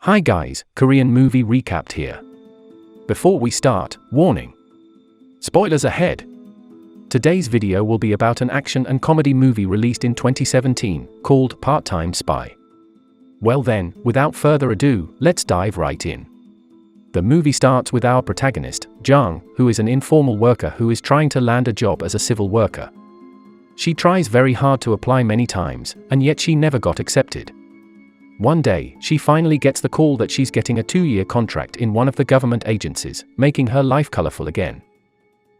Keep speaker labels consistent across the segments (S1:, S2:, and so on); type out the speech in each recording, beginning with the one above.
S1: Hi guys, Korean movie recapped here. Before we start, warning. Spoilers ahead. Today's video will be about an action and comedy movie released in 2017, called Part-Time Spy. Well then, without further ado, let's dive right in. The movie starts with our protagonist, Jang, who is an informal worker who is trying to land a job as a civil worker. She tries very hard to apply many times, and yet she never got accepted. One day, she finally gets the call that she's getting a 2-year contract in one of the government agencies, making her life colorful again.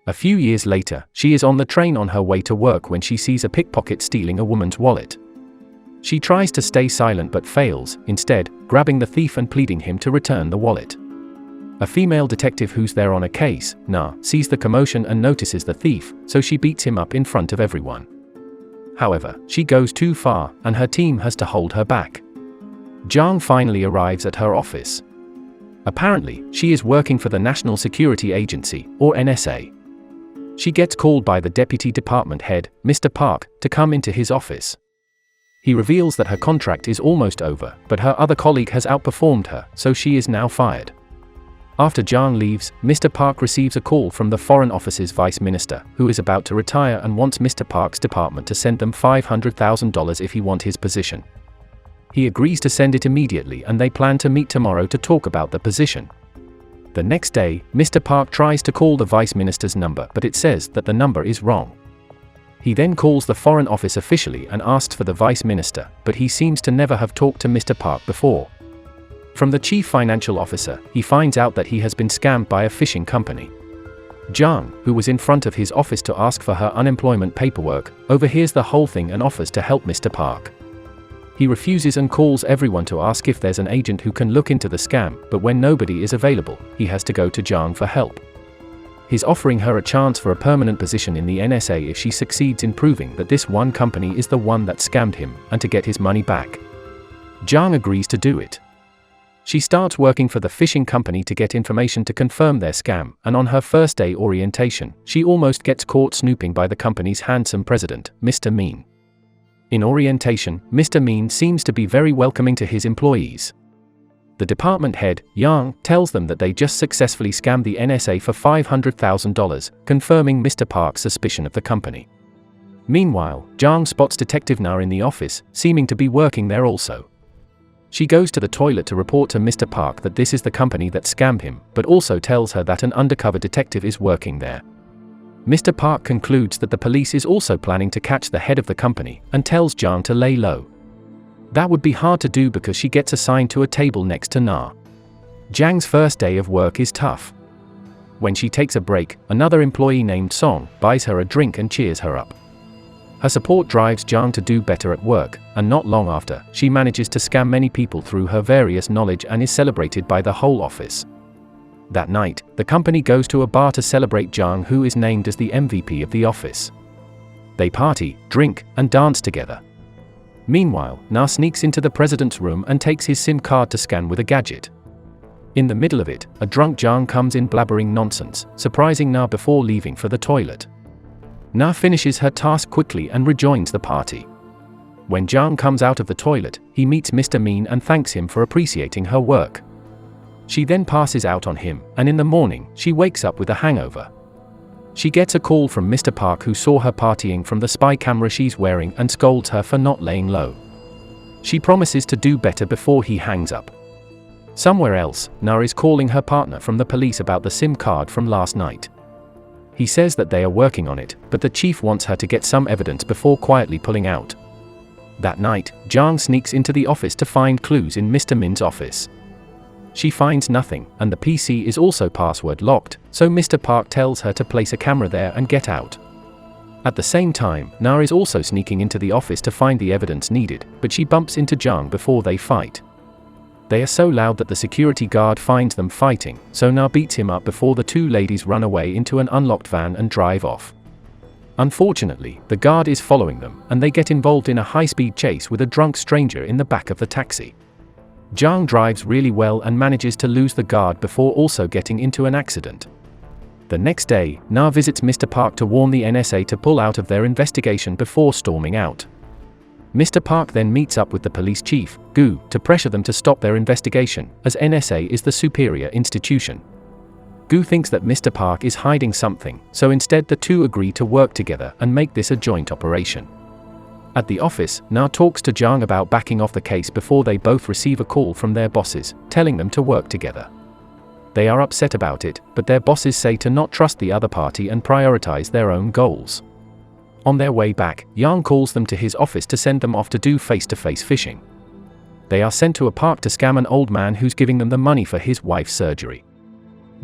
S1: A few years later, she is on the train on her way to work when she sees a pickpocket stealing a woman's wallet. She tries to stay silent but fails, instead, grabbing the thief and pleading him to return the wallet. A female detective who's there on a case, Na, sees the commotion and notices the thief, so she beats him up in front of everyone. However, she goes too far, and her team has to hold her back. Jang finally arrives at her office. Apparently, she is working for the National Security Agency, or NSA. She gets called by the deputy department head, Mr. Park, to come into his office. He reveals that her contract is almost over, but her other colleague has outperformed her, so she is now fired. After Jang leaves, Mr. Park receives a call from the Foreign Office's vice minister, who is about to retire and wants Mr. Park's department to send them $500,000 if he wants his position. He agrees to send it immediately and they plan to meet tomorrow to talk about the position. The next day, Mr. Park tries to call the vice minister's number but it says that the number is wrong. He then calls the Foreign Office officially and asks for the vice minister, but he seems to never have talked to Mr. Park before. From the chief financial officer, he finds out that he has been scammed by a phishing company. Jang, who was in front of his office to ask for her unemployment paperwork, overhears the whole thing and offers to help Mr. Park. He refuses and calls everyone to ask if there's an agent who can look into the scam, but when nobody is available, he has to go to Jang for help. He's offering her a chance for a permanent position in the NSA if she succeeds in proving that this one company is the one that scammed him, and to get his money back. Jang agrees to do it. She starts working for the phishing company to get information to confirm their scam, and on her first day orientation, she almost gets caught snooping by the company's handsome president, Mr. Mean. In orientation, Mr. Mean seems to be very welcoming to his employees. The department head, Yang, tells them that they just successfully scammed the NSA for $500,000, confirming Mr. Park's suspicion of the company. Meanwhile, Jang spots Detective Na in the office, seeming to be working there also. She goes to the toilet to report to Mr. Park that this is the company that scammed him, but also tells her that an undercover detective is working there. Mr. Park concludes that the police is also planning to catch the head of the company, and tells Jang to lay low. That would be hard to do because she gets assigned to a table next to Na. Jang's first day of work is tough. When she takes a break, another employee named Song buys her a drink and cheers her up. Her support drives Jang to do better at work, and not long after, she manages to scam many people through her various knowledge and is celebrated by the whole office. That night, the company goes to a bar to celebrate Jang, who is named as the MVP of the office. They party, drink, and dance together. Meanwhile, Na sneaks into the president's room and takes his SIM card to scan with a gadget. In the middle of it, a drunk Jang comes in blabbering nonsense, surprising Na before leaving for the toilet. Na finishes her task quickly and rejoins the party. When Jang comes out of the toilet, he meets Mr. Mean and thanks him for appreciating her work. She then passes out on him, and in the morning, she wakes up with a hangover. She gets a call from Mr. Park, who saw her partying from the spy camera she's wearing and scolds her for not laying low. She promises to do better before he hangs up. Somewhere else, Na is calling her partner from the police about the SIM card from last night. He says that they are working on it, but the chief wants her to get some evidence before quietly pulling out. That night, Jang sneaks into the office to find clues in Mr. Min's office. She finds nothing, and the PC is also password locked, so Mr. Park tells her to place a camera there and get out. At the same time, Na is also sneaking into the office to find the evidence needed, but she bumps into Jang before they fight. They are so loud that the security guard finds them fighting, so Na beats him up before the two ladies run away into an unlocked van and drive off. Unfortunately, the guard is following them, and they get involved in a high-speed chase with a drunk stranger in the back of the taxi. Jang drives really well and manages to lose the guard before also getting into an accident. The next day, Na visits Mr. Park to warn the NSA to pull out of their investigation before storming out. Mr. Park then meets up with the police chief, Gu, to pressure them to stop their investigation, as NSA is the superior institution. Gu thinks that Mr. Park is hiding something, so instead the two agree to work together and make this a joint operation. At the office, Na talks to Jang about backing off the case before they both receive a call from their bosses, telling them to work together. They are upset about it, but their bosses say to not trust the other party and prioritize their own goals. On their way back, Yang calls them to his office to send them off to do face-to-face fishing. They are sent to a park to scam an old man who's giving them the money for his wife's surgery.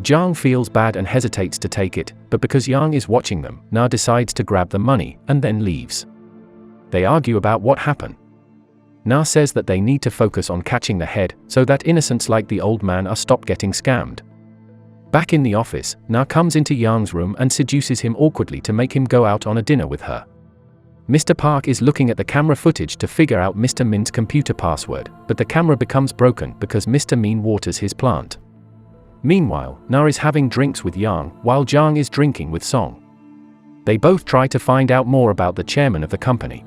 S1: Jang feels bad and hesitates to take it, but because Yang is watching them, Na decides to grab the money, and then leaves. They argue about what happened. Na says that they need to focus on catching the head, so that innocents like the old man are stopped getting scammed. Back in the office, Na comes into Yang's room and seduces him awkwardly to make him go out on a dinner with her. Mr. Park is looking at the camera footage to figure out Mr. Min's computer password, but the camera becomes broken because Mr. Min waters his plant. Meanwhile, Na is having drinks with Yang, while Jang is drinking with Song. They both try to find out more about the chairman of the company.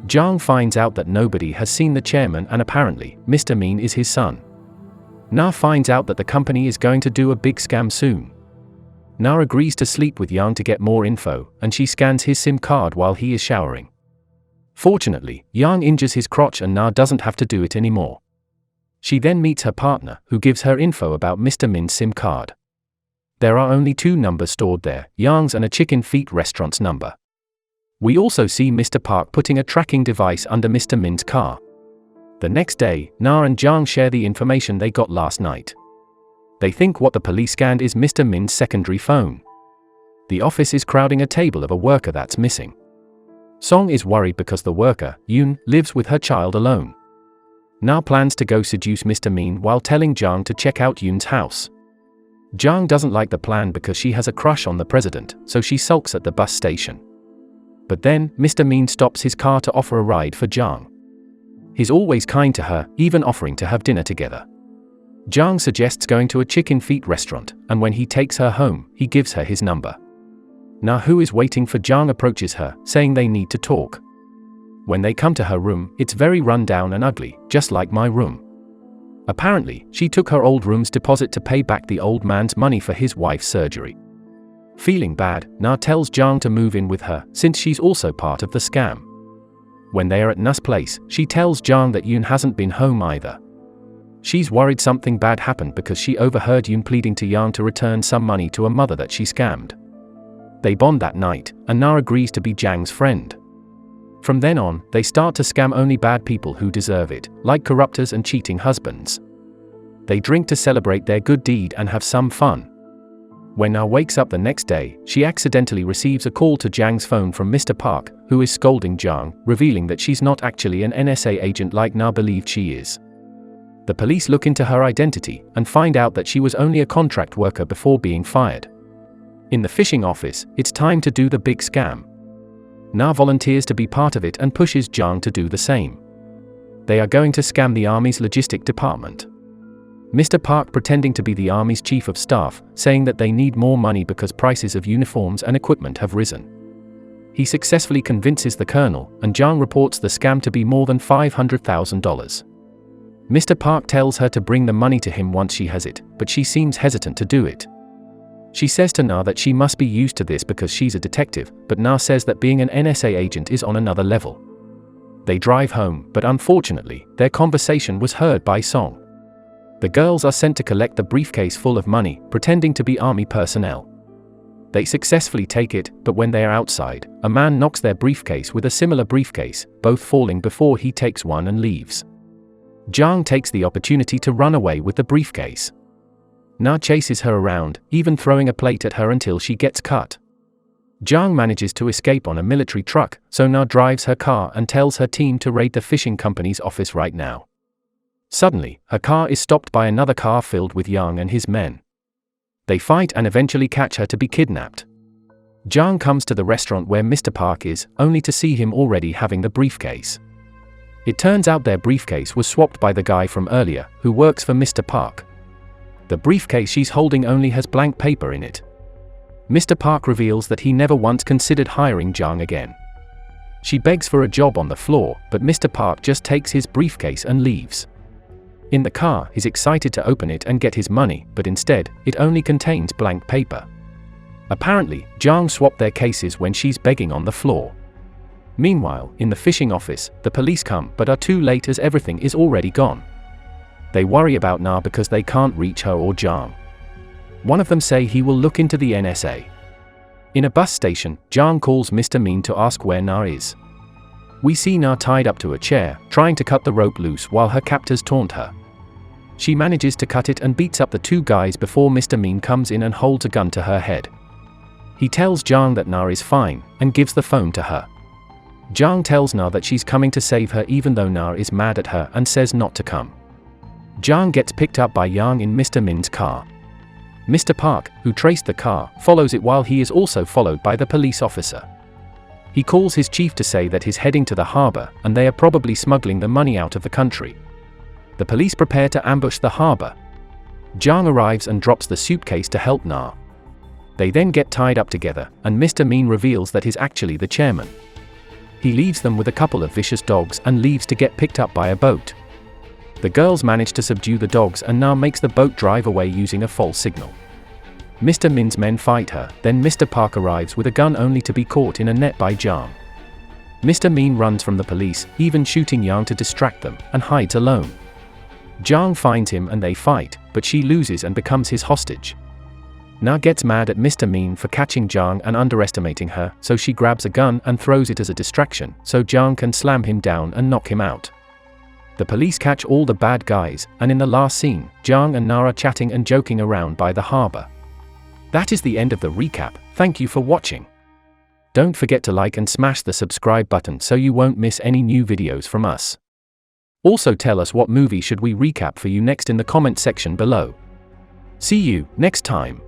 S1: Jang finds out that nobody has seen the chairman and apparently, Mr. Min is his son. Na finds out that the company is going to do a big scam soon. Na agrees to sleep with Yang to get more info, and she scans his SIM card while he is showering. Fortunately, Yang injures his crotch and Na doesn't have to do it anymore. She then meets her partner, who gives her info about Mr. Min's SIM card. There are only 2 numbers stored there, Yang's and a Chicken Feet restaurant's number. We also see Mr. Park putting a tracking device under Mr. Min's car. The next day, Na and Jang share the information they got last night. They think what the police scanned is Mr. Min's secondary phone. The office is crowding a table of a worker that's missing. Song is worried because the worker, Yoon, lives with her child alone. Na plans to go seduce Mr. Min while telling Jang to check out Yoon's house. Jang doesn't like the plan because she has a crush on the president, so she sulks at the bus station. But then, Mr. Min stops his car to offer a ride for Jang. He's always kind to her, even offering to have dinner together. Jang suggests going to a Chicken Feet restaurant, and when he takes her home, he gives her his number. Na, who is waiting for Jang, approaches her, saying they need to talk. When they come to her room, it's very run down and ugly, just like my room. Apparently, she took her old room's deposit to pay back the old man's money for his wife's surgery. Feeling bad, Na tells Jang to move in with her, since she's also part of the scam. When they are at Na's place, she tells Jang that Yoon hasn't been home either. She's worried something bad happened because she overheard Yoon pleading to Yang to return some money to a mother that she scammed. They bond that night, and Na agrees to be Jang's friend. From then on, they start to scam only bad people who deserve it, like corruptors and cheating husbands. They drink to celebrate their good deed and have some fun. When Na wakes up the next day, she accidentally receives a call to Jang's phone from Mr. Park, who is scolding Jang, revealing that she's not actually an NSA agent like Na believed she is. The police look into her identity, and find out that she was only a contract worker before being fired. In the fishing office, it's time to do the big scam. Na volunteers to be part of it and pushes Jang to do the same. They are going to scam the Army's logistic department. Mr. Park pretending to be the Army's chief of staff, saying that they need more money because prices of uniforms and equipment have risen. He successfully convinces the colonel, and Jang reports the scam to be more than $500,000. Mr. Park tells her to bring the money to him once she has it, but she seems hesitant to do it. She says to Na that she must be used to this because she's a detective, but Na says that being an NSA agent is on another level. They drive home, but unfortunately, their conversation was heard by Song. The girls are sent to collect the briefcase full of money, pretending to be Army personnel. They successfully take it, but when they are outside, a man knocks their briefcase with a similar briefcase, both falling before he takes one and leaves. Jang takes the opportunity to run away with the briefcase. Na chases her around, even throwing a plate at her until she gets cut. Jang manages to escape on a military truck, so Na drives her car and tells her team to raid the fishing company's office right now. Suddenly, her car is stopped by another car filled with Yang and his men. They fight and eventually catch her to be kidnapped. Jang comes to the restaurant where Mr. Park is, only to see him already having the briefcase. It turns out their briefcase was swapped by the guy from earlier, who works for Mr. Park. The briefcase she's holding only has blank paper in it. Mr. Park reveals that he never once considered hiring Jang again. She begs for a job on the floor, but Mr. Park just takes his briefcase and leaves. In the car, he's excited to open it and get his money, but instead, it only contains blank paper. Apparently, Jang swapped their cases when she's begging on the floor. Meanwhile, in the fishing office, the police come but are too late as everything is already gone. They worry about Na because they can't reach her or Jang. One of them say he will look into the NSA. In a bus station, Jang calls Mr. Min to ask where Na is. We see Na tied up to a chair, trying to cut the rope loose while her captors taunt her. She manages to cut it and beats up the two guys before Mr. Min comes in and holds a gun to her head. He tells Jang that Na is fine, and gives the phone to her. Jang tells Na that she's coming to save her even though Na is mad at her and says not to come. Jang gets picked up by Yang in Mr. Min's car. Mr. Park, who traced the car, follows it while he is also followed by the police officer. He calls his chief to say that he's heading to the harbor and they are probably smuggling the money out of the country. The police prepare to ambush the harbor. Jang arrives and drops the suitcase to help Na. They then get tied up together, and Mr. Min reveals that he's actually the chairman. He leaves them with a couple of vicious dogs and leaves to get picked up by a boat. The girls manage to subdue the dogs and Na makes the boat drive away using a false signal. Mr. Min's men fight her, then Mr. Park arrives with a gun only to be caught in a net by Jang. Mr. Min runs from the police, even shooting Yang to distract them, and hides alone. Jang finds him and they fight, but she loses and becomes his hostage. Na gets mad at Mr. Min for catching Jang and underestimating her, so she grabs a gun and throws it as a distraction, so Jang can slam him down and knock him out. The police catch all the bad guys, and in the last scene, Jang and Na are chatting and joking around by the harbor. That is the end of the recap. Thank you for watching. Don't forget to like and smash the subscribe button so you won't miss any new videos from us. Also tell us what movie should we recap for you next in the comment section below. See you next time.